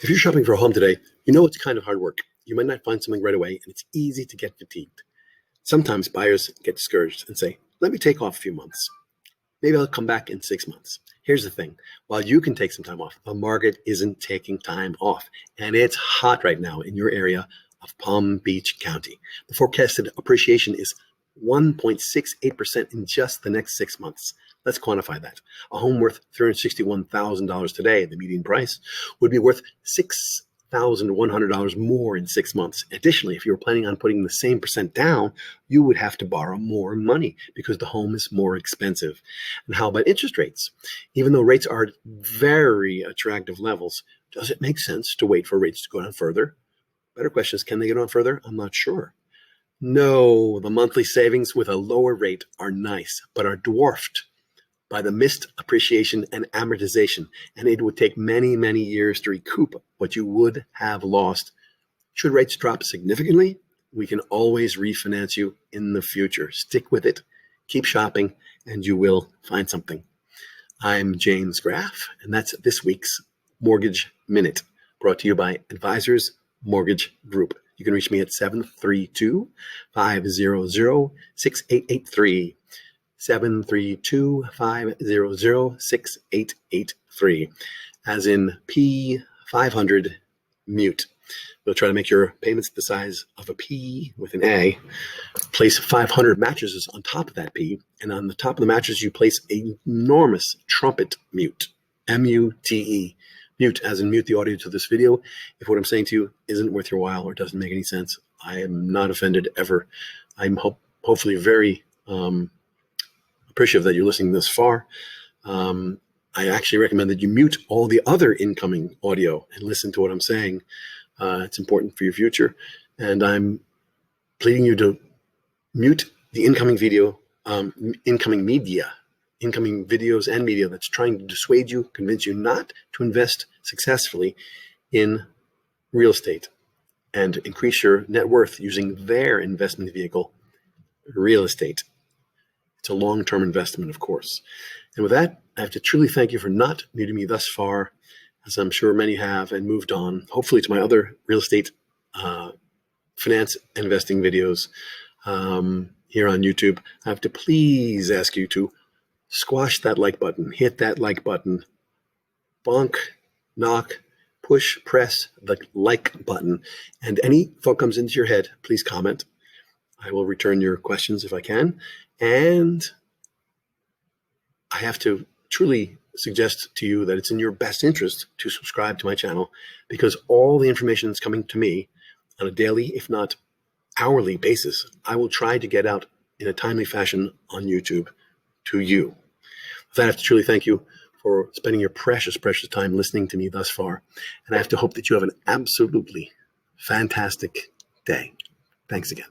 If you're shopping for a home today, you know it's kind of hard work. You might not find something right away, and it's easy to get fatigued. Sometimes buyers get discouraged and say, let me take off a few months. Maybe I'll come back in 6 months. Here's the thing. While you can take some time off, the market isn't taking time off. And it's hot right now in your area of Palm Beach County. The forecasted appreciation is 1.68% in just the next 6 months. Let's quantify that. A home worth $361,000 today, the median price, would be worth $6,100 more in 6 months. Additionally, if you were planning on putting the same percent down, you would have to borrow more money because the home is more expensive. And how about interest rates? Even though rates are at very attractive levels, does it make sense to wait for rates to go down further? Better question is, can they go down further? I'm not sure. No, the monthly savings with a lower rate are nice, but are dwarfed by the missed appreciation and amortization, and it would take many, many years to recoup what you would have lost. Should rates drop significantly, we can always refinance you in the future. Stick with it, keep shopping, and you will find something. I'm James Graff, and that's this week's Mortgage Minute, brought to you by Advisors Mortgage Group. You can reach me at 732-500-6883. 732-500-6883, as in P500 mute. We'll try to make your payments the size of a P with an A. Place 500 mattresses on top of that P, and on the top of the mattress you place an enormous trumpet mute, M-U-T-E. Mute, as in mute the audio to this video. If what I'm saying to you isn't worth your while or doesn't make any sense, I am not offended ever. I'm hopefully very appreciative that you're listening this far. I actually recommend that you mute all the other incoming audio and listen to what I'm saying. It's important for your future. And I'm pleading you to mute the incoming video, incoming videos and media that's trying to dissuade you, convince you not to invest successfully in real estate and increase your net worth using their investment vehicle, real estate. It's a long-term investment, of course. And with that, I have to truly thank you for not muting me thus far, as I'm sure many have and moved on, hopefully to my other real estate finance and investing videos here on YouTube. I have to please ask you to squash that like button, hit that like button, bonk, knock, push, press the like button. And any thought comes into your head, please comment. I will return your questions if I can. And I have to truly suggest to you that it's in your best interest to subscribe to my channel, because all the information that's coming to me on a daily, if not hourly basis, I will try to get out in a timely fashion on YouTube to you. With that, I have to truly thank you for spending your precious, precious time listening to me thus far. And I have to hope that you have an absolutely fantastic day. Thanks again.